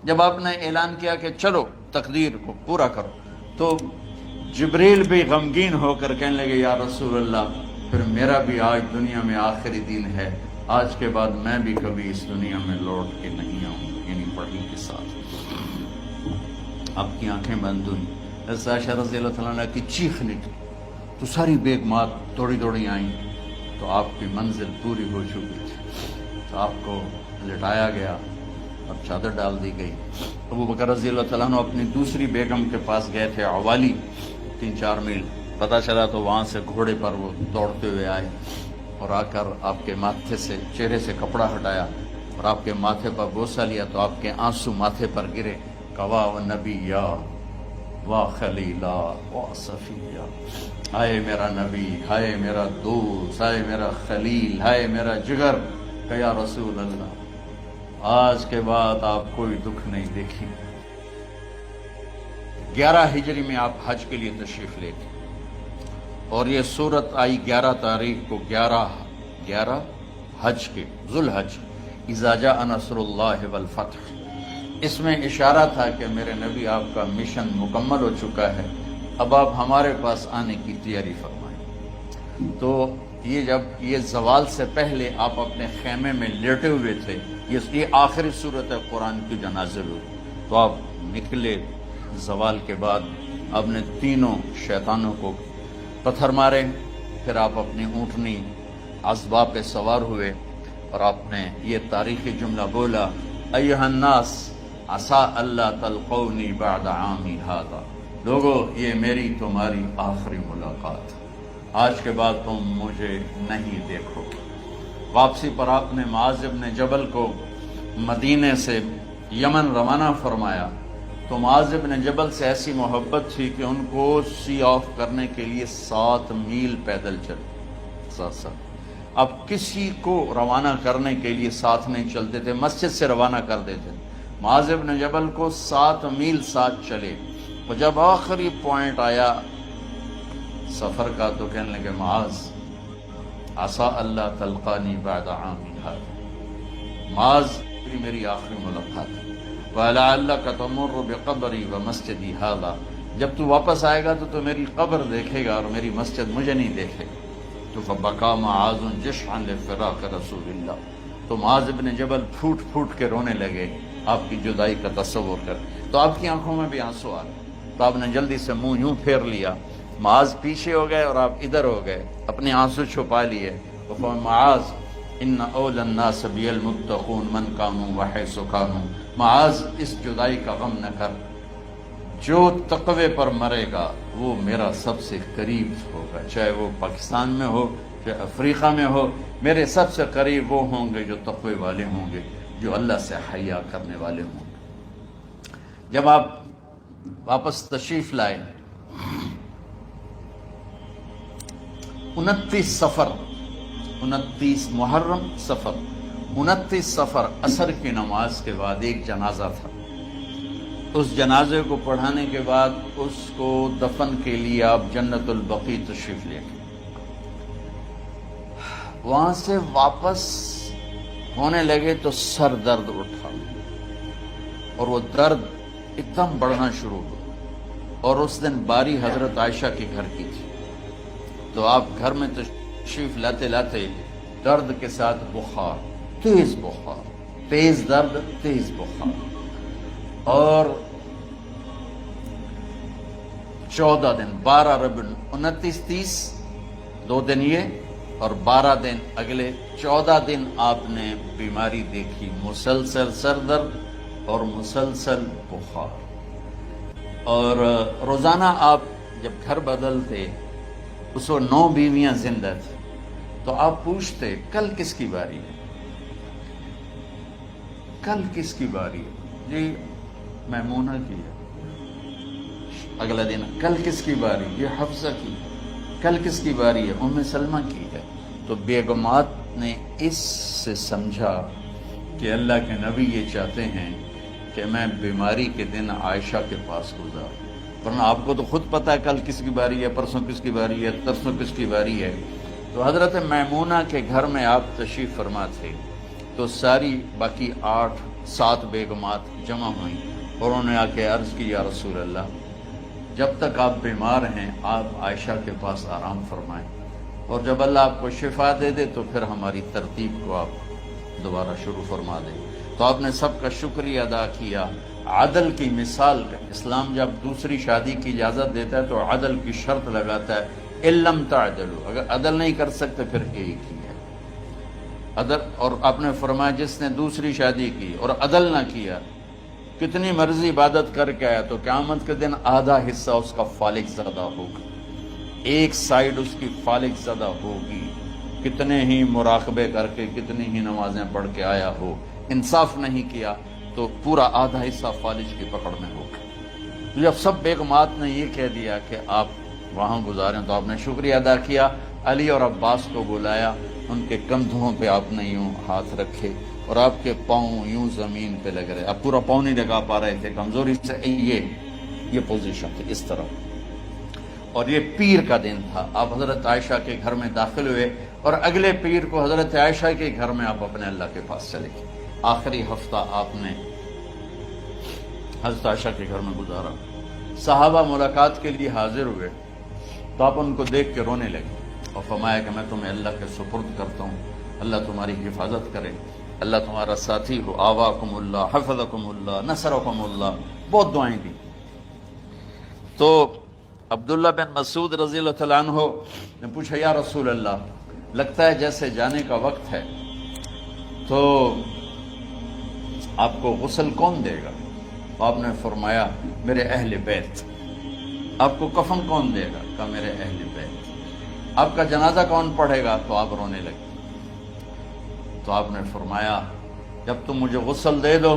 جب آپ نے اعلان کیا کہ چلو تقدیر کو پورا کرو، تو جبریل بھی غمگین ہو کر کہنے لگے یا رسول اللہ پھر میرا بھی آج دنیا میں آخری دن ہے، آج کے بعد میں بھی کبھی اس دنیا میں لوٹ کے نہیں آؤں گا، یعنی پڑھی کے ساتھ۔ آپ کی آنکھیں بند ہوئی، حضرت عائشہ رضی اللہ تعالیٰ عنہ کی چیخ نکلی تو ساری بیگمات دوڑی دوڑی آئیں، تو آپ کی منزل پوری ہو چکی تھی، تو آپ کو لٹایا گیا اور چادر ڈال دی گئی۔ ابو بکر رضی اللہ تعالیٰ عنہ اپنی دوسری بیگم کے پاس گئے تھے عوالی، 3-4 میل، پتہ چلا تو وہاں سے گھوڑے پر وہ دوڑتے ہوئے آئے اور آ کر آپ کے ماتھے سے چہرے سے کپڑا ہٹایا اور آپ کے ماتھے پر بوسہ لیا تو آپ کے آنسو ماتھے پر گرے، کوا و نبیہ واہ خلیلا واہ صفیہ، ہائے میرا نبی، ہائے میرا دوست، ہائے میرا خلیل، ہائے میرا جگر، کہ یا رسول اللہ آج کے بعد آپ کوئی دکھ نہیں دیکھیں۔ 11 ہجری میں آپ حج کے لیے تشریف لے گئے اور یہ صورت آئی 11 تاریخ کو، 11 حج کے، ذوالحج، اذا جاء نصر اللہ والفتح۔ اس میں اشارہ تھا کہ میرے نبی آپ کا مشن مکمل ہو چکا ہے، اب آپ ہمارے پاس آنے کی تیاری فرمائیں۔ تو یہ جب یہ زوال سے پہلے آپ اپنے خیمے میں لیٹے ہوئے تھے، یہ آخری صورت ہے قرآن کی جو نازل ہوئی، تو آپ نکلے زوال کے بعد، آپ نے تینوں شیطانوں کو پتھر مارے، پھر آپ اپنی اونٹنی عذبہ پہ سوار ہوئے اور آپ نے یہ تاریخی جملہ بولا، ایھا الناس عسیٰ اللہ تلقونی بعد عامی ھذا، لوگو یہ میری تمہاری آخری ملاقات، آج کے بعد تم مجھے نہیں دیکھو گے۔ واپسی پر آپ نے معاذ بن جبل کو مدینے سے یمن روانہ فرمایا، تو معاذ بن جبل سے ایسی محبت تھی کہ ان کو سی آف کرنے کے لیے 7 میل پیدل چلے، 7۔ اب کسی کو روانہ کرنے کے لیے ساتھ نہیں چلتے تھے، مسجد سے روانہ کر دیتے تھے، معاذ بن جبل کو 7 میل ساتھ چلے، اور جب آخری پوائنٹ آیا سفر کا تو کہنے لگے معاذ عسیٰ اللہ تلقانی بعد عامی ھذا، معاذ میری آخری ملاقات ہے، وَلَعَلَّكَ تَمُرُّ بِقَبْرِي وَمَسْجِدِي ھذا، جب تو واپس آئے گا تو میری قبر دیکھے گا اور میری مسجد مجھے نہیں دیکھے گا۔ تو فَبَكَىٰ مُعَاذٌ جِشْعًا لِفِرَاقِ رسول اللہ، تو معاذ بن جبل پھوٹ پھوٹ کے رونے لگے آپ کی جدائی کا تصور کر، تو آپ کی آنکھوں میں بھی آنسو آ گئے، تو آپ نے جلدی سے منہ یوں پھیر لیا، معاذ پیچھے ہو گئے اور آپ ادھر ہو گئے، اپنے آنسو چھپا لیے، وَفَمَا معاذ ان اول الناس بی المتقون من کانوا وحیث کانوا، معاذ اس جدائی کا غم نہ کر، جو تقوی پر مرے گا وہ میرا سب سے قریب ہوگا، چاہے وہ پاکستان میں ہو چاہے افریقہ میں ہو، میرے سب سے قریب وہ ہوں گے جو تقوی والے ہوں گے، جو اللہ سے حیا کرنے والے ہوں گے۔ جب آپ واپس تشریف لائے 29 صفر، 29 محرم صفر، 29 صفر عصر کی نماز کے بعد ایک جنازہ تھا، اس جنازے کو پڑھانے کے بعد اس کو دفن کے لیے آپ جنت البقیع تشریف لے گئے۔ وہاں سے واپس ہونے لگے تو سر درد اٹھا اور وہ درد ایک دم بڑھنا شروع ہوا، اور اس دن باری حضرت عائشہ کے گھر کی تھی، تو آپ گھر میں تشریف لاتے لاتے درد کے ساتھ بخار، تیز بخار، تیز درد، تیز بخار، اور 14 دن، 12 ربیع 29 30 2 دن یہ اور 12 دن اگلے 14 دن آپ نے بیماری دیکھی، مسلسل سر درد اور مسلسل بخار، اور روزانہ آپ جب گھر بدلتے، اس وقت 9 بیویاں زندہ تھیں، تو آپ پوچھتے کل کس کی باری ہے، کل کس کی باری ہے، جی میمونہ کی ہے، اگلا دن کل کس کی باری، یہ حفصہ کی، کل کس کی باری ہے، ام سلمہ کی ہے۔ تو بیگمات نے اس سے سمجھا کہ اللہ کے نبی یہ چاہتے ہیں کہ میں بیماری کے دن عائشہ کے پاس گزاروں، ورنہ آپ کو تو خود پتہ ہے کل کس کی باری ہے، پرسوں کس کی باری ہے، ترسوں کس کی باری ہے۔ تو حضرت میمونہ کے گھر میں آپ تشریف فرما تھے، تو ساری باقی 8 7 بیگمات جمع ہوئیں اور انہوں نے آ کے عرض کی یا رسول اللہ جب تک آپ بیمار ہیں آپ عائشہ کے پاس آرام فرمائیں اور جب اللہ آپ کو شفا دے دے تو پھر ہماری ترتیب کو آپ دوبارہ شروع فرما دیں۔ تو آپ نے سب کا شکریہ ادا کیا۔ عدل کی مثال کا اسلام جب دوسری شادی کی اجازت دیتا ہے تو عدل کی شرط لگاتا ہے علم تعدلوا، اگر عدل نہیں کر سکتے پھر ایک ہی ہے عدل۔ اور آپ نے فرمایا جس نے دوسری شادی کی اور عدل نہ کیا کتنی مرضی عبادت کر کے آیا تو قیامت کے دن آدھا حصہ اس کا فالق زدہ ہوگا، ایک سائیڈ اس کی فالق زدہ ہوگی، کتنے ہی مراقبے کر کے کتنی ہی نمازیں پڑھ کے آیا ہو، انصاف نہیں کیا تو پورا آدھا حصہ فالج کی پکڑ میں ہوگا۔ تو جب سب بیگمات نے یہ کہہ دیا کہ آپ وہاں گزاریں تو آپ نے شکریہ ادا کیا، علی اور عباس کو بلایا، ان کے کندھوں پہ آپ نے یوں ہاتھ رکھے اور آپ کے پاؤں یوں زمین پہ لگ رہے، آپ پورا پاؤں نہیں لگا پا رہے تھے کمزوری سے، یہ پوزیشن تھی اس طرح۔ اور یہ پیر کا دن تھا، آپ حضرت عائشہ کے گھر میں داخل ہوئے اور اگلے پیر کو حضرت عائشہ کے گھر میں آپ اپنے اللہ کے پاس چلے گئے۔ آخری ہفتہ آپ نے حضرت عائشہ کے گھر میں گزارا۔ صحابہ ملاقات کے لیے حاضر ہوئے تو آپ ان کو دیکھ کے رونے لگے اور فرمایا کہ میں تمہیں اللہ کے سپرد کرتا ہوں، اللہ تمہاری حفاظت کرے، اللہ تمہارا ساتھی ہو، آواکم اللہ، حفظکم اللہ، نصرکم اللہ، بہت دعائیں دی۔ تو عبداللہ بن مسعود رضی اللہ تعالیٰ عنہ نے پوچھا یا رسول اللہ لگتا ہے جیسے جانے کا وقت ہے تو آپ کو غسل کون دے گا؟ آپ نے فرمایا میرے اہل بیت۔ آپ کو کفن کون دے گا؟ کہا میرے اہل بیت۔ آپ کا جنازہ کون پڑھے گا؟ تو آپ رونے لگے۔ تو آپ نے فرمایا جب تم مجھے غسل دے دو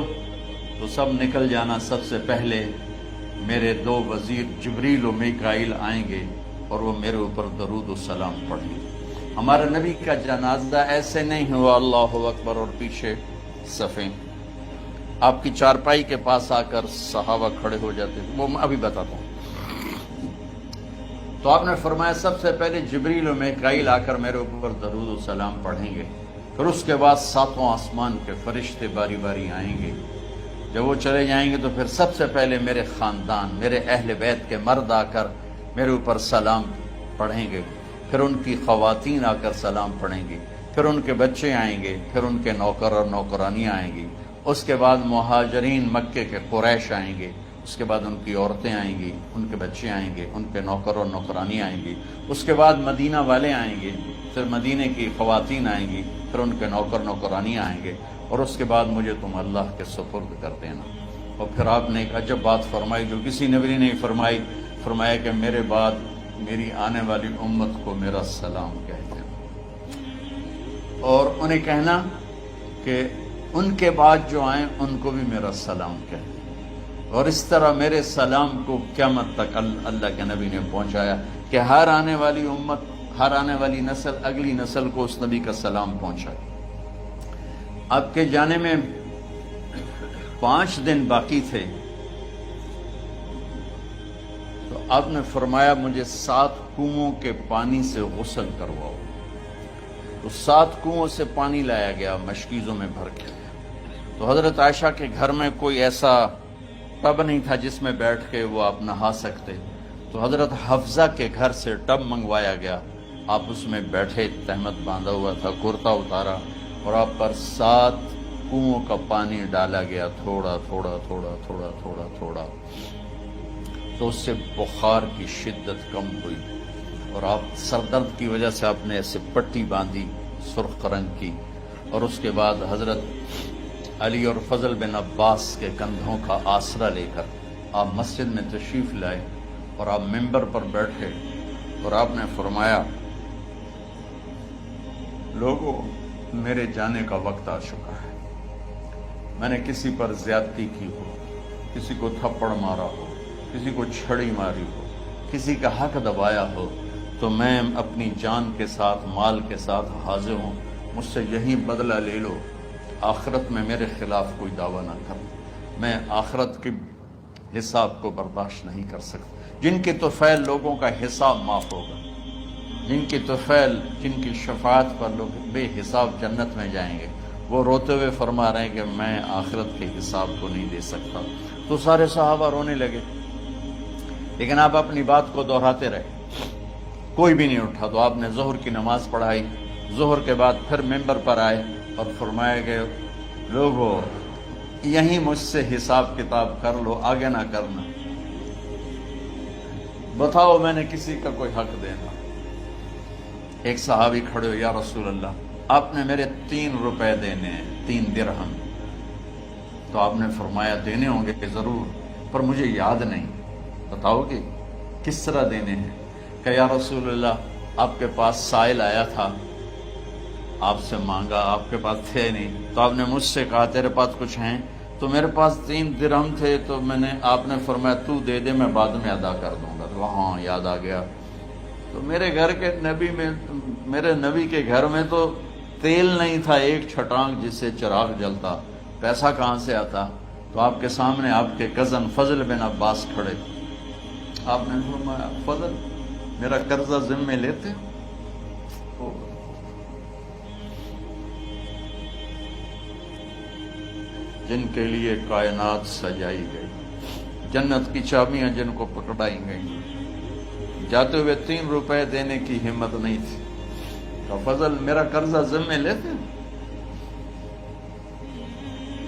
تو سب نکل جانا، سب سے پہلے میرے 2 وزیر جبریل و میکائیل آئیں گے اور وہ میرے اوپر درود و سلام پڑھیں گے۔ ہمارے نبی کا جنازہ ایسے نہیں ہوا اللہ اکبر اور پیچھے صفیں، آپ کی چارپائی کے پاس آ کر صحابہ کھڑے ہو جاتے تھے، وہ میں ابھی بتاتا ہوں۔ تو آپ نے فرمایا سب سے پہلے جبریل و میکائیل آ کر میرے اوپر درود و سلام پڑھیں گے، پھر اس کے بعد 7 آسمان کے فرشتے باری باری آئیں گے۔ جب وہ چلے جائیں گے تو پھر سب سے پہلے میرے خاندان، میرے اہل بیت کے مرد آ کر میرے اوپر سلام پڑھیں گے، پھر ان کی خواتین آ کر سلام پڑھیں گی، پھر ان کے بچے آئیں گے، پھر ان کے نوکر اور نوکرانی آئیں گی، اس کے بعد مہاجرین مکے کے قریش آئیں گے، اس کے بعد ان کی عورتیں آئیں گی، ان کے بچے آئیں گے، ان کے نوکر اور نوکرانی آئیں گی، اس کے بعد مدینہ والے آئیں گے، پھر مدینے کی خواتین آئیں گی، پھر ان کے نوکر نوکرانی آئیں گے، اور اس کے بعد مجھے تم اللہ کے سپرد کر دینا۔ اور پھر آپ نے ایک عجب بات فرمائی جو کسی نبی نے نہیں فرمائی، فرمایا کہ میرے بعد میری آنے والی امت کو میرا سلام کہہ دینا، اور انہیں کہنا کہ ان کے بعد جو آئیں ان کو بھی میرا سلام کہہ دیں۔ اور اس طرح میرے سلام کو قیامت تک اللہ کے نبی نے پہنچایا کہ ہر آنے والی امت، ہر آنے والی نسل اگلی نسل کو اس نبی کا سلام پہنچائے۔ آپ کے جانے میں 5 دن باقی تھے تو آپ نے فرمایا مجھے 7 کنووں کے پانی سے غسل کرواؤ۔ تو 7 کنووں سے پانی لایا گیا مشکیزوں میں بھر کے۔ تو حضرت عائشہ کے گھر میں کوئی ایسا ٹب نہیں تھا جس میں بیٹھ کے وہ آپ نہا سکتے، تو حضرت حفصہ کے گھر سے ٹب منگوایا گیا، آپ اس میں بیٹھے، تہمت باندھا ہوا تھا، کرتا اتارا اور آپ پر 7 کنووں کا پانی ڈالا گیا، تھوڑا تھوڑا تھوڑا تھوڑا تھوڑا تھوڑا، تو اس سے بخار کی شدت کم ہوئی اور آپ سر درد کی وجہ سے آپ نے ایسے پٹی باندھی سرخ رنگ کی، اور اس کے بعد حضرت علی اور فضل بن عباس کے کندھوں کا آسرا لے کر آپ مسجد میں تشریف لائے اور آپ ممبر پر بیٹھے اور آپ نے فرمایا لوگوں میرے جانے کا وقت آ چکا ہے، میں نے کسی پر زیادتی کی ہو، کسی کو تھپڑ مارا ہو، کسی کو چھڑی ماری ہو، کسی کا حق دبایا ہو، تو میں اپنی جان کے ساتھ مال کے ساتھ حاضر ہوں، مجھ سے یہی بدلہ لے لو، آخرت میں میرے خلاف کوئی دعویٰ نہ کر، میں آخرت کے حساب کو برداشت نہیں کر سکتا۔ جن کے طفیل لوگوں کا حساب معاف ہوگا، جن کی طفیل، جن کی شفاعت پر لوگ بے حساب جنت میں جائیں گے، وہ روتے ہوئے فرما رہے ہیں کہ میں آخرت کے حساب کو نہیں دے سکتا. تو سارے صحابہ رونے لگے، لیکن آپ اپنی بات کو دہراتے رہے، کوئی بھی نہیں اٹھا. تو آپ نے ظہر کی نماز پڑھائی. ظہر کے بعد پھر ممبر پر آئے اور فرمایا کہ لوگو یہیں مجھ سے حساب کتاب کر لو، آگے نہ کرنا. بتاؤ میں نے کسی کا کوئی حق دینا. ایک صحابی کھڑے ہو، یا رسول اللہ آپ نے میرے 3 روپے دینے ہیں، 3 درہم. تو آپ نے فرمایا دینے ہوں گے کہ ضرور، پر مجھے یاد نہیں، بتاؤ کہ کس طرح دینے ہیں. کہ یا رسول اللہ آپ کے پاس سائل آیا تھا، آپ سے مانگا، آپ کے پاس تھے نہیں، تو آپ نے مجھ سے کہا تیرے پاس کچھ ہیں؟ تو میرے پاس 3 درہم تھے، تو آپ نے فرمایا تو دے دے، میں بعد میں ادا کر دوں گا. تو ہاں یاد آ گیا. تو میرے نبی کے گھر میں تو تیل نہیں تھا، ایک چھٹانگ جس سے چراغ جلتا، پیسہ کہاں سے آتا؟ تو آپ کے سامنے آپ کے کزن فضل بن عباس کھڑے. آپ نے فرمایا فضل میرا قرضہ ذمے لیتے ہو؟ جن کے لیے کائنات سجائی گئی، جنت کی چابیاں جن کو پکڑائی گئی، جاتے ہوئے 3 روپے دینے کی ہمت نہیں تھی. تو فضل میرا قرضہ ذمے لیتے؟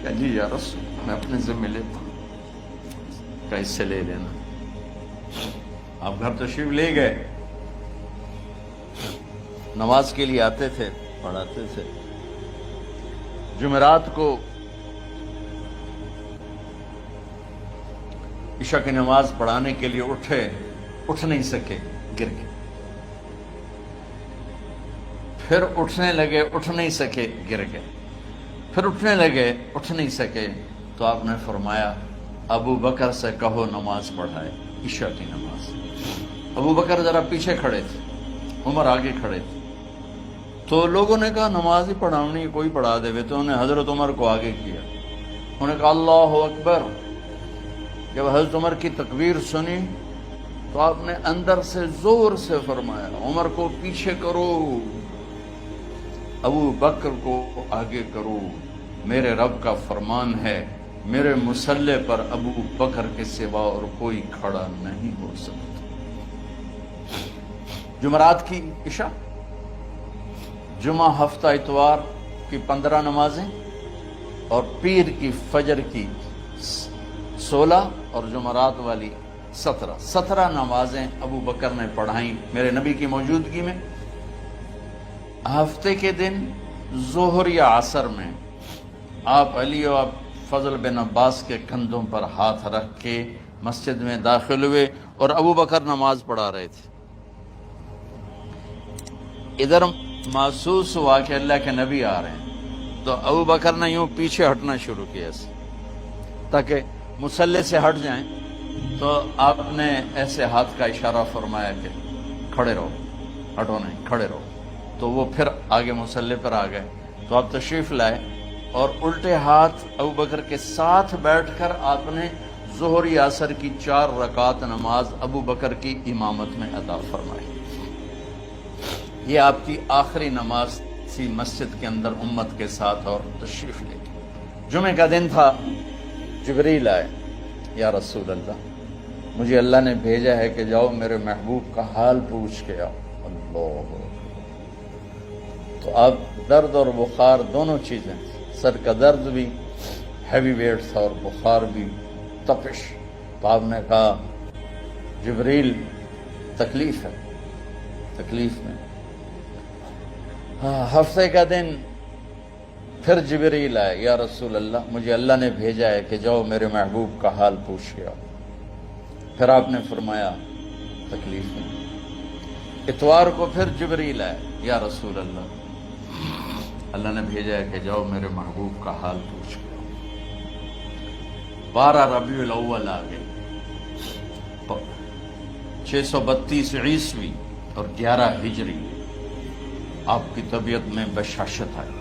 کہ جی یا رسول میں اپنے ذمے لیتا ہوں. کہ اس سے لے لینا. آپ گھر تشریف لے گئے، نماز کے لیے آتے تھے، پڑھاتے تھے. جمعرات کو عشاء کی نماز پڑھانے کے لیے اٹھ نہیں سکے، گر گئے. پھر اٹھنے لگے، اٹھ نہیں سکے، گر گئے. پھر اٹھنے لگے، اٹھ نہیں سکے. تو آپ نے فرمایا ابو بکر سے کہو نماز پڑھائے، عشاء کی نماز. ابو بکر ذرا پیچھے کھڑے تھے، عمر آگے کھڑے تھے. تو لوگوں نے کہا نماز ہی پڑھاؤنی، کوئی پڑھا دے. تو انہوں نے حضرت عمر کو آگے کیا. انہوں نے کہا اللہ اکبر. جب حضرت عمر کی تکبیر سنی تو آپ نے اندر سے زور سے فرمایا عمر کو پیچھے کرو، ابو بکر کو آگے کرو. میرے رب کا فرمان ہے، میرے مصلی پر ابو بکر کے سوا اور کوئی کھڑا نہیں ہو سکتا. جمعرات کی عشاء، جمعہ ہفتہ اتوار کی 15 نمازیں اور پیر کی فجر کی 16 اور جمعرات والی 17 نمازیں ابو بکر نے پڑھائیں میرے نبی کی موجودگی میں. ہفتے کے دن ظہر یا عصر میں آپ علی و فضل بن عباس کے کندھوں پر ہاتھ رکھ کے مسجد میں داخل ہوئے اور ابو بکر نماز پڑھا رہے تھے. ادھر محسوس ہوا کہ اللہ کے نبی آ رہے ہیں، تو ابو بکر نے یوں پیچھے ہٹنا شروع کیا تاکہ مصلی سے ہٹ جائیں. تو آپ نے ایسے ہاتھ کا اشارہ فرمایا کہ کھڑے رہو، ہٹو نہیں، کھڑے رہو. تو وہ پھر آگے مصلی پر آ گئے. تو آپ تشریف لائے اور الٹے ہاتھ ابو بکر کے ساتھ بیٹھ کر آپ نے ظہر یا عصر کی 4 رکعت نماز ابو بکر کی امامت میں ادا فرمائی. یہ آپ کی آخری نماز تھی مسجد کے اندر امت کے ساتھ اور تشریف لے گئے. جمعے کا دن تھا. جبریل آئے، یا رسول اللہ مجھے اللہ نے بھیجا ہے کہ جاؤ میرے محبوب کا حال پوچھ کے آؤ. اللہ. تو اب درد اور بخار دونوں چیزیں، سر کا درد بھی ہیوی ویٹ تھا اور بخار بھی، تپش. تو آپ نے کہا جبریل تکلیف ہے، تکلیف میں. ہفتے کا دن پھر جبریل آئے، یا رسول اللہ مجھے اللہ نے بھیجا ہے کہ جاؤ میرے محبوب کا حال پوچھ کے آؤ. پھر آپ نے فرمایا تکلیف میں. اتوار کو پھر جبریل آئے، یا رسول اللہ اللہ نے بھیجا ہے کہ جاؤ میرے محبوب کا حال پوچھ کے آؤ. 12 ربیع الاول آ گئی، 632 عیسوی اور 11 ہجری. آپ کی طبیعت میں بشاشت آئی.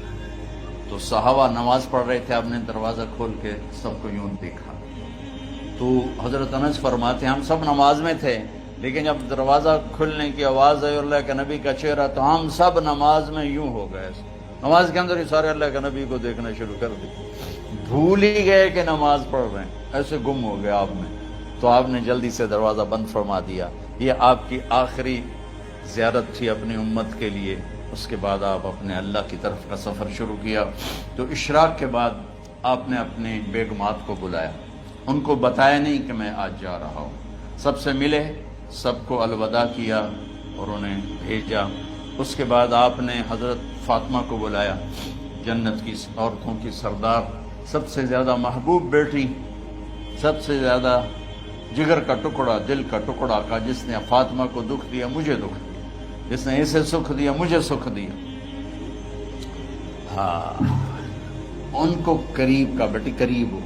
تو صحابہ نماز پڑھ رہے تھے، آپ نے دروازہ کھول کے سب کو یوں دیکھا. تو حضرت انس فرماتے ہیں ہم سب نماز میں تھے، لیکن جب دروازہ کھلنے کی آواز آئی اور اللہ کے نبی کا چہرہ، تو ہم سب نماز میں یوں ہو گئے. نماز کے اندر ہی سارے اللہ کے نبی کو دیکھنا شروع کر دی، بھول ہی گئے کہ نماز پڑھ رہے ہیں، ایسے گم ہو گئے آپ میں. تو آپ نے جلدی سے دروازہ بند فرما دیا. یہ آپ کی آخری زیارت تھی اپنی امت کے لیے. اس کے بعد آپ اپنے اللہ کی طرف کا سفر شروع کیا. تو اشراق کے بعد آپ نے اپنی بیگمات کو بلایا، ان کو بتایا نہیں کہ میں آج جا رہا ہوں. سب سے ملے، سب کو الوداع کیا اور انہیں بھیجا. اس کے بعد آپ نے حضرت فاطمہ کو بلایا، جنت کی عورتوں کی سردار، سب سے زیادہ محبوب بیٹی، سب سے زیادہ جگر کا ٹکڑا، دل کا ٹکڑا کا، جس نے فاطمہ کو دکھ دیا مجھے دکھ دیا، جس نے اسے سکھ دیا مجھے سکھ دیا. ہاں، ان کو قریب کا، بیٹی قریب ہو.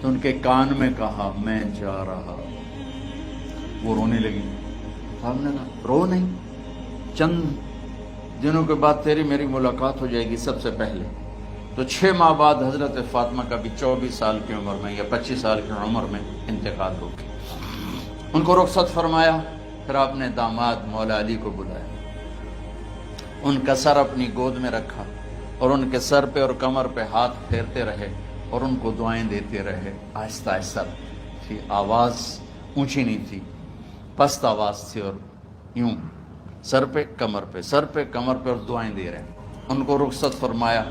تو ان کے کان میں کہا میں جا رہا. وہ رونے لگی. ہم نے کہا رو نہیں، چند دنوں کے بعد تیری میری ملاقات ہو جائے گی سب سے پہلے. تو 6 ماہ بعد حضرت فاطمہ کا بھی 24 سال کی عمر میں یا 25 سال کی عمر میں انتقال ہو گیا. ان کو رخصت فرمایا. پھر آپ نے داماد مولا علی کو بلایا، ان کا سر اپنی گود میں رکھا اور ان کے سر پہ اور کمر پہ ہاتھ پھیرتے رہے اور ان کو دعائیں دیتے رہے. آہستہ آہستہ تھی، آواز اونچی نہیں تھی، پست آواز تھی، اور یوں سر پہ کمر پہ، سر پہ کمر پہ، اور دعائیں دے رہے. ان کو رخصت فرمایا.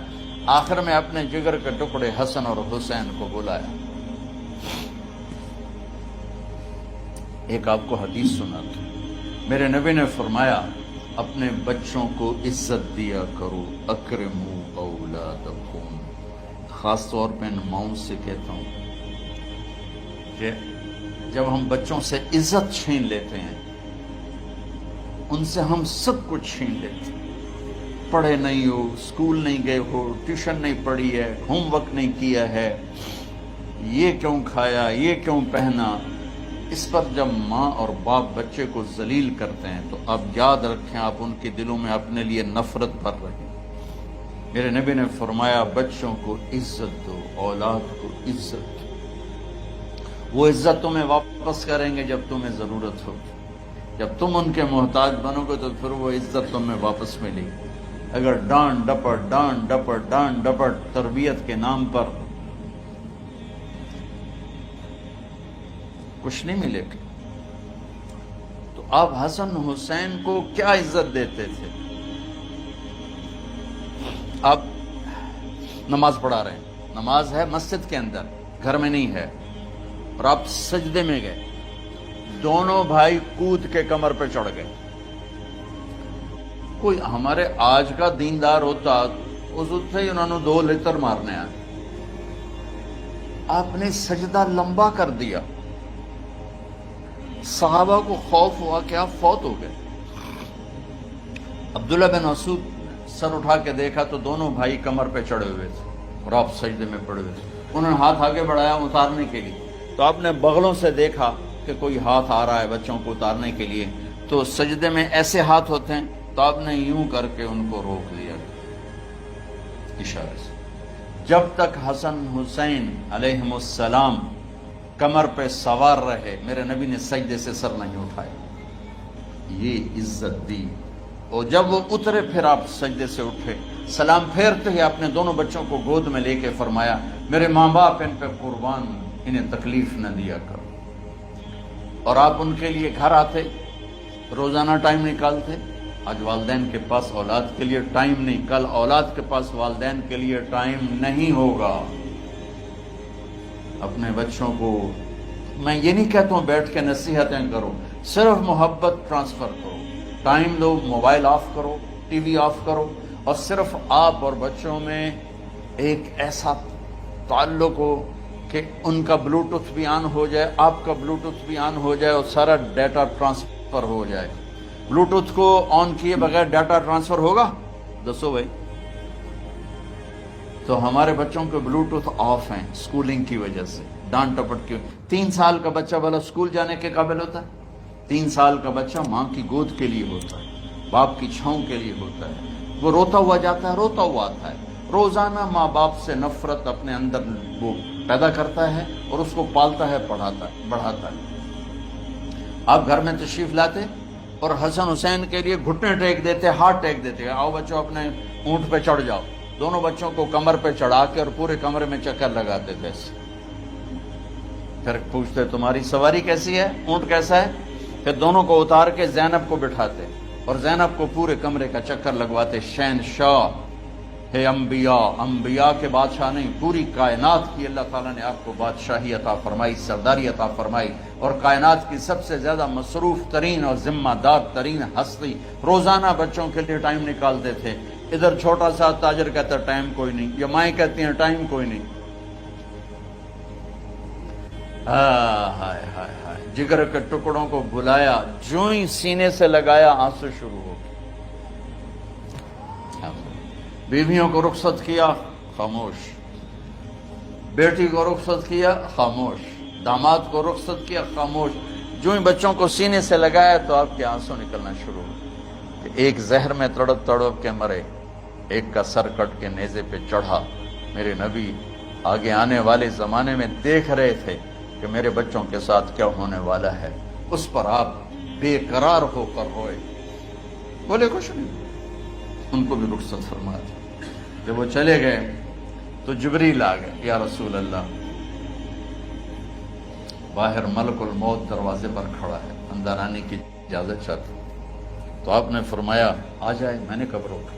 آخر میں اپنے جگر کے ٹکڑے حسن اور حسین کو بلایا. ایک آپ کو حدیث سنا تھا، میرے نبی نے فرمایا اپنے بچوں کو عزت دیا کرو، اکرموا اولادکم. خاص طور پہ ان ماؤں سے کہتا ہوں کہ جب ہم بچوں سے عزت چھین لیتے ہیں، ان سے ہم سب کچھ چھین لیتے ہیں. پڑھے نہیں ہو، اسکول نہیں گئے ہو، ٹیوشن نہیں پڑھی ہے، ہوم ورک نہیں کیا ہے، یہ کیوں کھایا، یہ کیوں پہنا. اس پر جب ماں اور باپ بچے کو ذلیل کرتے ہیں تو آپ یاد رکھیں آپ ان کے دلوں میں اپنے لیے نفرت بھر رہے ہیں. میرے نبی نے فرمایا بچوں کو عزت دو، اولاد کو عزت دو. وہ عزت تمہیں واپس کریں گے جب تمہیں ضرورت ہوگی. جب تم ان کے محتاج بنو گے تو پھر وہ عزت تمہیں واپس ملے گی. اگر ڈانٹ ڈپٹ تربیت کے نام پر کچھ نہیں ملے گا. تو آپ حسن حسین کو کیا عزت دیتے تھے؟ آپ نماز پڑھا رہے ہیں، نماز ہے مسجد کے اندر، گھر میں نہیں ہے، اور آپ سجدے میں گئے، دونوں بھائی کود کے کمر پہ چڑھ گئے. کوئی ہمارے آج کا دیندار ہوتا اس سے ہی انہوں نے 2 لتر مارنے آئے. آپ نے سجدہ لمبا کر دیا. صحابہ کو خوف ہوا کہ آپ فوت ہو گئے. عبداللہ بن مسعود سر اٹھا کے دیکھا تو دونوں بھائی کمر پہ چڑھے ہوئے تھے اور آپ سجدے میں پڑے ہوئے تھے. انہوں نے ہاتھ آگے بڑھایا اتارنے کے لیے، تو آپ نے بغلوں سے دیکھا کہ کوئی ہاتھ آ رہا ہے بچوں کو اتارنے کے لیے. تو سجدے میں ایسے ہاتھ ہوتے ہیں، تو آپ نے یوں کر کے ان کو روک دیا اشارے سے. جب تک حسن حسین علیہم السلام کمر پہ سوار رہے میرے نبی نے سجدے سے سر نہیں اٹھایا. یہ عزت دی. اور جب وہ اترے پھر آپ سجدے سے اٹھے، سلام پھیرتے ہی اپنے دونوں بچوں کو گود میں لے کے فرمایا میرے ماں باپ ان پہ قربان، انہیں تکلیف نہ دیا کرو. اور آپ ان کے لیے گھر آتے، روزانہ ٹائم نکالتے. آج والدین کے پاس اولاد کے لیے ٹائم نہیں، کل اولاد کے پاس والدین کے لیے ٹائم نہیں ہوگا. اپنے بچوں کو میں یہ نہیں کہتا ہوں بیٹھ کے نصیحتیں کرو، صرف محبت ٹرانسفر کرو، ٹائم دو، موبائل آف کرو، ٹی وی آف کرو، اور صرف آپ اور بچوں میں ایک ایسا تعلق ہو کہ ان کا بلوٹوتھ بھی آن ہو جائے، آپ کا بلوٹوتھ بھی آن ہو جائے، اور سارا ڈیٹا ٹرانسفر ہو جائے. بلوٹوتھ کو آن کیے بغیر ڈیٹا ٹرانسفر ہوگا؟ دسو بھائی. تو ہمارے بچوں کے بلوٹوتھ آف ہیں سکولنگ کی وجہ سے، ڈانٹ ٹپٹ کی. 3 سال کا بچہ بھلا سکول جانے کے قابل ہوتا ہے؟ 3 سال کا بچہ ماں کی گود کے لیے ہوتا ہے، باپ کی چھاؤں کے لیے ہوتا ہے. وہ روتا ہوا جاتا ہے، روتا ہوا آتا ہے. روزانہ ماں باپ سے نفرت اپنے اندر وہ پیدا کرتا ہے اور اس کو پالتا ہے، بڑھاتا ہے. آپ گھر میں تشریف لاتے اور حسن حسین کے لیے گھٹنے ٹیک دیتے، ہاتھ ٹیک دیتے، آؤ بچوں اپنے اونٹ پہ چڑھ جاؤ. دونوں بچوں کو کمر پہ چڑھا کے اور پورے کمرے میں چکر لگاتے تھے. پھر پوچھتے تمہاری سواری کیسی ہے، اونٹ کیسا ہے؟ پھر دونوں کو اتار کے زینب کو بٹھاتے اور زینب کو پورے کمرے کا چکر لگواتے. شہنشاہ ہے انبیاء، انبیاء کے بادشاہ نہیں، پوری کائنات کی اللہ تعالیٰ نے آپ کو بادشاہی عطا فرمائی، سرداری عطا فرمائی، اور کائنات کی سب سے زیادہ مصروف ترین اور ذمہ دار ترین ہستی روزانہ بچوں کے لیے ٹائم نکالتے تھے. ادھر چھوٹا سا تاجر کہتا ہے ٹائم کوئی نہیں، یا مائیں کہتی ہیں ٹائم کوئی نہیں. ہائے ہائے ہائے، جگر کے ٹکڑوں کو بلایا، جو ہی سینے سے لگایا آنسو شروع ہو گئے. بیویوں کو رخصت کیا، خاموش. بیٹی کو رخصت کیا، خاموش. داماد کو رخصت کیا، خاموش. جو ہی بچوں کو سینے سے لگایا تو آپ کے آنسو نکلنا شروع ہو. ایک زہر میں تڑپ تڑپ کے مرے، ایک کا سر کٹ کے نیزے پہ چڑھا. میرے نبی آگے آنے والے زمانے میں دیکھ رہے تھے کہ میرے بچوں کے ساتھ کیا ہونے والا ہے. اس پر آپ بے قرار ہو کر روئے، بولے کچھ نہیں. ان کو بھی رخصت فرما دی. جب وہ چلے گئے تو جبریل آ گئے. یا رسول اللہ، باہر ملک الموت دروازے پر کھڑا ہے، اندر آنے کی اجازت چاہتا. تو آپ نے فرمایا آ جائے. میں نے کب روکا؟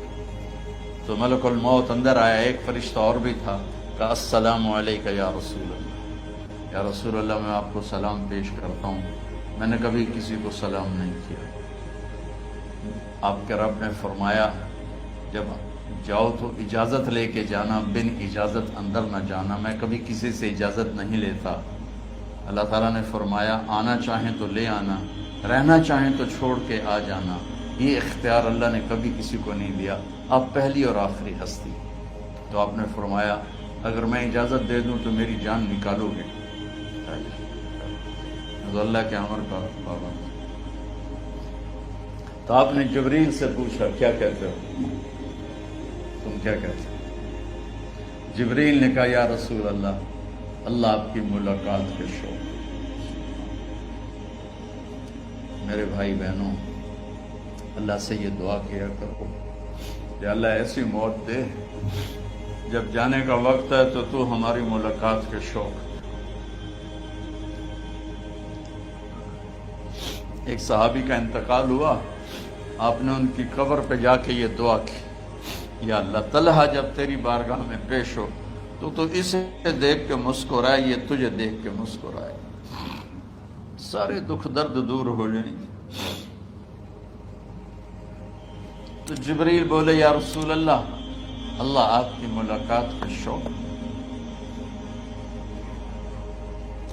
تو ملک الموت اندر آیا. ایک فرشتہ اور بھی تھا، کہا السلام علیکہ یا رسول اللہ. یا رسول اللہ، میں آپ کو سلام پیش کرتا ہوں، میں نے کبھی کسی کو سلام نہیں کیا. آپ کے رب نے فرمایا جب جاؤ تو اجازت لے کے جانا، بن اجازت اندر نہ جانا. میں کبھی کسی سے اجازت نہیں لیتا. اللہ تعالیٰ نے فرمایا آنا چاہیں تو لے آنا، رہنا چاہیں تو چھوڑ کے آ جانا. یہ اختیار اللہ نے کبھی کسی کو نہیں دیا. آپ پہلی اور آخری ہستی. تو آپ نے فرمایا اگر میں اجازت دے دوں تو میری جان نکالو گے؟ تو اللہ کے امر کا پابند. تو آپ نے جبریل سے پوچھا کیا کہتے ہو، تم کیا کہتے ہو؟ جبریل نے کہا یا رسول اللہ، اللہ آپ کی ملاقات کے شوق. میرے بھائی بہنوں، اللہ سے یہ دعا کیا کرو کہ اللہ ایسی موت دے جب جانے کا وقت ہے تو تو ہماری ملاقات کے شوق. ایک صحابی کا انتقال ہوا، آپ نے ان کی قبر پہ جا کے یہ دعا کی، یا اللہ طلحہ جب تیری بارگاہ میں پیش ہو تو اسے دیکھ کے مسکرائے، یہ تجھے دیکھ کے مسکرائے، سارے دکھ درد دور ہو جائیں. تو جبریل بولے یا رسول اللہ، اللہ آپ کی ملاقات کا شوق.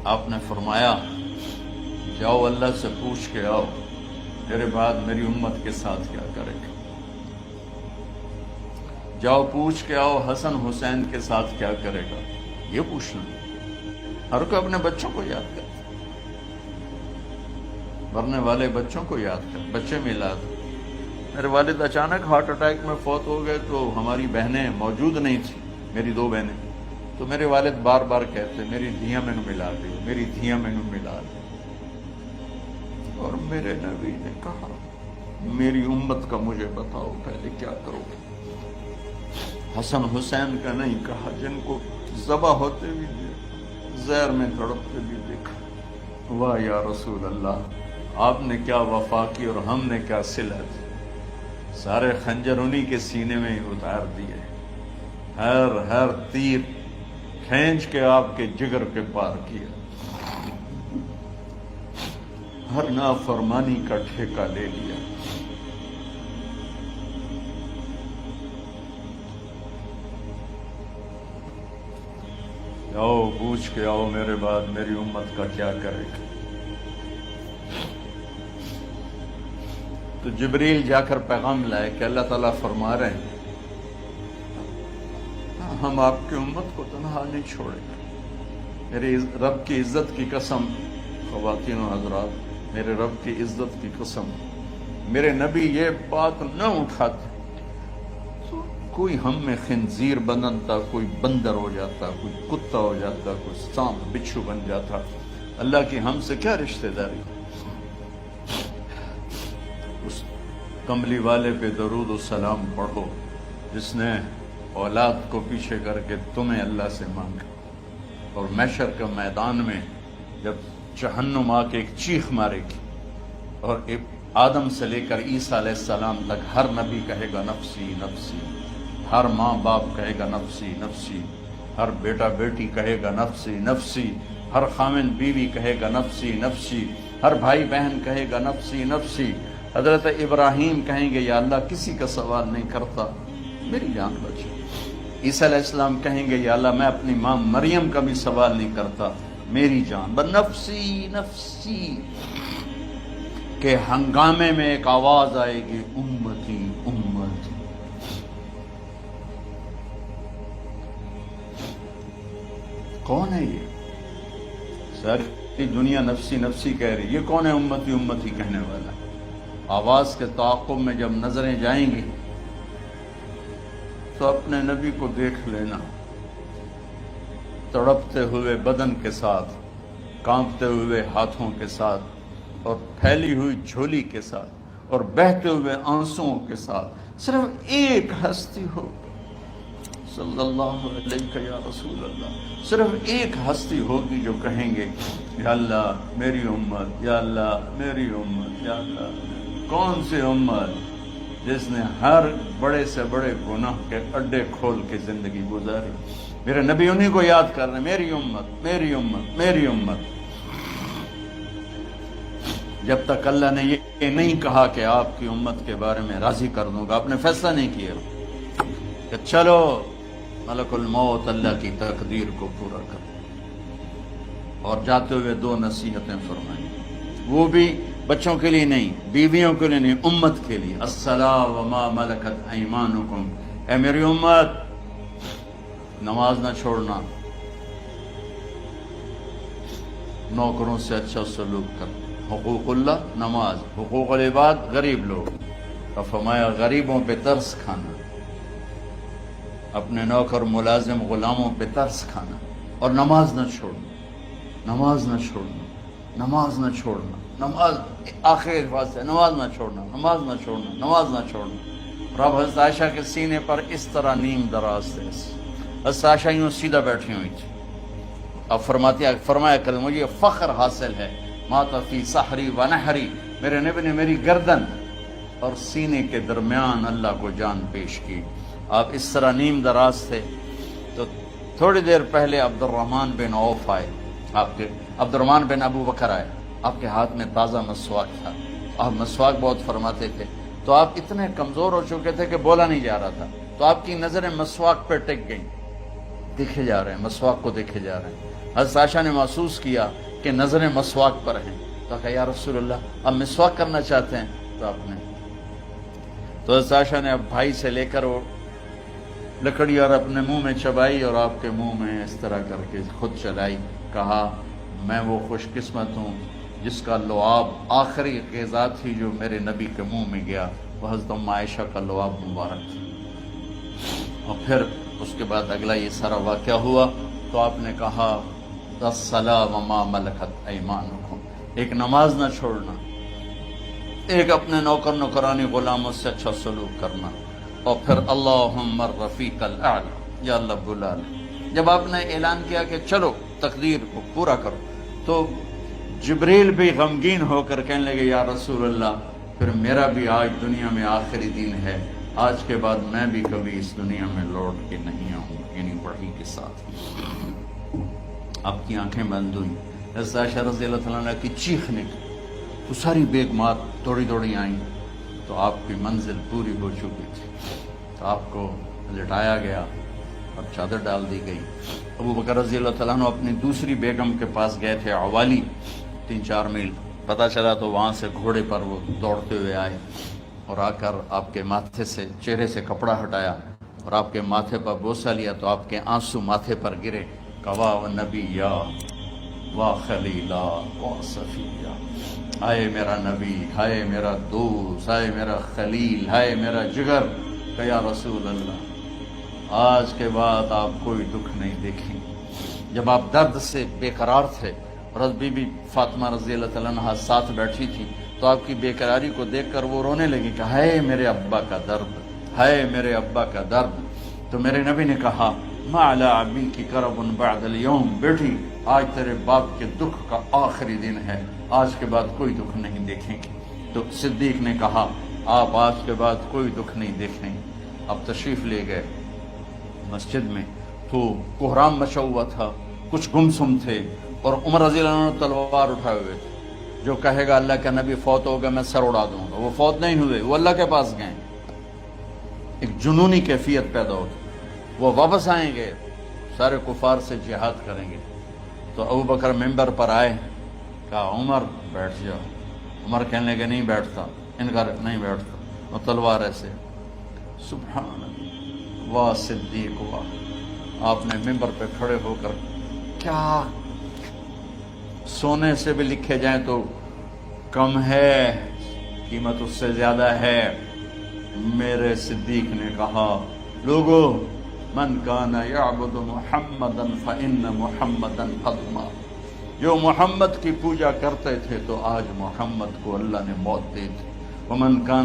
آپ نے فرمایا جاؤ اللہ سے پوچھ کے آؤ میرے بعد میری امت کے ساتھ کیا کرے گا. جاؤ پوچھ کے آؤ حسن حسین کے ساتھ کیا کرے گا. یہ پوچھنا. ہر کوئی اپنے بچوں کو یاد کرتا، مرنے والے بچوں کو یاد کر. بچے میلاد، میرے والد اچانک ہارٹ اٹیک میں فوت ہو گئے تو ہماری بہنیں موجود نہیں تھیں، میری 2 بہنیں. تو میرے والد بار بار کہتے میری دھیاں میں ملا دی، میری دھیاں میں ملا دی. اور میرے نبی نے کہا میری امت کا مجھے بتاؤ پہلے کیا کرو گے. حسن حسین کا نہیں کہا، جن کو ذبح ہوتے بھی دیکھا، زہر میں تڑپتے بھی دیکھا. واہ یا رسول اللہ، آپ نے کیا وفا کی اور ہم نے کیا صلت. سارے خنجر انہی کے سینے میں ہی اتار دیے، ہر تیر کھینچ کے آپ کے جگر کے پار کیا، ہر نافرمانی کا ٹھیکہ لے لیا. آؤ پوچھ کے آؤ میرے بعد میری امت کا کیا کرے گا. تو جبریل جا کر پیغام لائے کہ اللہ تعالیٰ فرما رہے ہیں ہم آپ کی امت کو تنہا نہیں چھوڑیں گے. میرے رب کی عزت کی قسم، خواتین و حضرات، میرے رب کی عزت کی قسم، میرے نبی یہ بات نہ اٹھاتے تو کوئی ہم میں خنزیر بنتا، کوئی بندر ہو جاتا، کوئی کتا ہو جاتا، کوئی سانپ بچھو بن جاتا. اللہ کی ہم سے کیا رشتہ داری. کملی والے پہ درود و سلام پڑھو جس نے اولاد کو پیچھے کر کے تمہیں اللہ سے مانگا، اور محشر کے میدان میں جب جہنم آ کے ایک چیخ مارے گی اور آدم سے لے کر عیسیٰ علیہ السلام تک ہر نبی کہے گا نفسی نفسی، ہر ماں باپ کہے گا نفسی نفسی، ہر بیٹا بیٹی کہے گا نفسی نفسی، ہر خامن بیوی کہے گا نفسی نفسی، ہر بھائی بہن کہے گا نفسی نفسی۔ حضرت ابراہیم کہیں گے یا اللہ کسی کا سوال نہیں کرتا، میری جان بچے۔ عیسیٰ علیہ السلام کہیں گے یا اللہ میں اپنی ماں مریم کا بھی سوال نہیں کرتا، میری جان بس نفسی نفسی کے ہنگامے میں ایک آواز آئے گی، امتی امتی۔ کون ہے یہ؟ ساری دنیا نفسی نفسی کہہ رہی، یہ کون ہے امتی امتی کہنے والا؟ آواز کے تعاقب میں جب نظریں جائیں گی تو اپنے نبی کو دیکھ لینا، تڑپتے ہوئے بدن کے ساتھ، کانپتے ہوئے ہاتھوں کے ساتھ، اور پھیلی ہوئی جھولی کے ساتھ، اور بہتے ہوئے آنسوؤں کے ساتھ صرف ایک ہستی ہو، صلی اللہ علیہ یا رسول اللہ، صرف ایک ہستی ہوگی جو کہیں گے یا اللہ میری امت، یا اللہ میری امت، یا اللہ۔ کون سی امت؟ جس نے ہر بڑے سے بڑے گناہ کے اڈے کھول کے زندگی گزاری۔ میرے نبی انہیں کو یاد کر رہے ہیں، میری امت میری امت میری امت۔ جب تک اللہ نے یہ نہیں کہا کہ آپ کی امت کے بارے میں راضی کر دوں گا، آپ نے فیصلہ نہیں کیا کہ چلو ملک الموت اللہ کی تقدیر کو پورا کر، اور جاتے ہوئے دو نصیحتیں فرمائیں، وہ بھی بچوں کے لیے نہیں، بیویوں کے لیے نہیں، امت کے لیے۔ الصلاۃ وما ملکت ایمانکم، اے میری امت نماز نہ چھوڑنا، نوکروں سے اچھا سلوک کر، حقوق اللہ نماز، حقوق العباد غریب لوگ، اور فرمایا غریبوں پہ ترس کھانا، اپنے نوکر ملازم غلاموں پہ ترس کھانا، اور نماز نہ چھوڑنا، نماز نہ چھوڑنا، نماز نہ چھوڑنا، نماز آخر الفاظ ہے، نماز نہ چھوڑنا، نماز نہ چھوڑنا، نماز نہ چھوڑنا۔ رب حضرت عائشہ کے سینے پر اس طرح نیم دراز تھے، حضرت عائشہ یوں سیدھا بیٹھی ہوئی تھی، اب فرمایا کریں مجھے فخر حاصل ہے، مات فی سحری و نحری، میرے نبی نے میری گردن اور سینے کے درمیان اللہ کو جان پیش کی۔ آپ اس طرح نیم دراز تھے تو تھوڑی دیر پہلے عبد الرحمن بن عوف آئے، آپ کے عبد الرحمن بن ابو بکر آئے، آپ کے ہاتھ میں تازہ مسواک تھا، آپ مسواک بہت فرماتے تھے، تو آپ اتنے کمزور ہو چکے تھے کہ بولا نہیں جا رہا تھا، تو آپ کی نظریں مسواک پہ ٹک گئیں، دیکھے جا رہے ہیں، مسواک کو دیکھے جا رہے ہیں۔ حضرت عائشہ نے محسوس کیا کہ نظریں مسواک پر ہیں، تو کہا یا رسول اللہ آپ مسواک کرنا چاہتے ہیں؟ تو آپ نے تو حضرت عائشہ نے اب بھائی سے لے کر وہ لکڑی اور اپنے منہ میں چبائی، اور آپ کے منہ میں اس طرح کر کے خود چلائی، کہا میں وہ خوش قسمت ہوں جس کا لعاب آخری غذا تھی جو میرے نبی کے منہ میں گیا، وہ حضرت ام عائشہ کا لعاب مبارک تھا۔ اور پھر اس کے بعد اگلا یہ سارا واقعہ ہوا، تو آپ نے کہا الصلاۃ وما ملکت ایمانکم، ایک نماز نہ چھوڑنا، ایک اپنے نوکر نوکرانی غلاموں سے اچھا سلوک کرنا، اور پھر اللہم الرفیق الاعلی، یا اللہ بلا لے۔ جب آپ نے اعلان کیا کہ چلو تقدیر کو پورا کرو، تو جبریل بھی غمگین ہو کر کہنے لگے یا رسول اللہ پھر میرا بھی آج دنیا میں آخری دن ہے، آج کے بعد میں بھی کبھی اس دنیا میں لوٹ کے نہیں آؤں، یعنی وحی کے ساتھ۔ آپ کی آنکھیں بند ہوئیں، حضرت عائشہ رضی اللہ تعالیٰ عنہ کی چیخ نکلی، تو ساری بیگمات دوڑی دوڑی آئیں، تو آپ کی منزل پوری ہو چکی تھی، تو آپ کو لٹایا گیا اور چادر ڈال دی گئی۔ ابو بکر رضی اللہ تعالیٰ عنہ اپنی دوسری بیگم کے پاس گئے تھے، عوالی، 3-4 میل، پتہ چلا تو وہاں سے گھوڑے پر وہ دوڑتے ہوئے آئے، اور آ کر آپ کے ماتھے سے، چہرے سے کپڑا ہٹایا اور آپ کے ماتھے پر بوسہ لیا، تو آپ کے آنسو ماتھے پر گرے، کوا و نبیا و خلیلا و صفیہ، ہائے میرا نبی، ہائے میرا دوست، ہائے میرا خلیل، ہائے میرا جگر، کہ یا رسول اللہ آج کے بعد آپ کوئی دکھ نہیں دیکھیں گے۔ جب آپ درد سے بے قرار تھے اور بی بی فاطمہ رضی اللہ تعالیٰ عنہ ساتھ بیٹھی تھی، تو آپ کی بےقراری کو دیکھ کر وہ رونے لگی کہ ہائے میرے ابا کا درد، ہائے میرے ابا کا درد۔ تو میرے نبی نے کہا ما علی ابی کی کرب بعد اليوم، بیٹی آج تیرے باپ کے دکھ کا آخری دن ہے، آج کے بعد کوئی دکھ نہیں دیکھیں گے۔ تو صدیق نے کہا آپ آج کے بعد کوئی دکھ نہیں دیکھیں گے۔ اب تشریف لے گئے مسجد میں تو کوہرام مچا ہوا تھا، کچھ گمسم تھے، اور عمر رضی اللہ عنہ تلوار اٹھائے ہوئے تھے۔ جو کہے گا اللہ کا نبی فوت ہو گیا میں سر اڑا دوں گا، وہ فوت نہیں ہوئے، وہ اللہ کے پاس گئے۔ ایک جنونی کیفیت پیدا ہوگی، وہ واپس آئیں گے، سارے کفار سے جہاد کریں گے۔ تو ابو بکر ممبر پر آئے، کہا عمر بیٹھ جاؤ۔ عمر کہنے لگے نہیں بیٹھتا، انکار نہیں بیٹھتا، وہ تلوار ایسے۔ سبحان اللہ، واہ صدیق واہ۔ آپ نے ممبر پہ کھڑے ہو کر کیا سونے سے بھی لکھے جائیں تو کم ہے، قیمت اس سے زیادہ ہے۔ میرے صدیق نے کہا لوگو من کان یعبد محمدا فإن محمدا قد مات، جو محمد کی پوجا کرتے تھے تو آج محمد کو اللہ نے موت دی تھی۔ ومن کان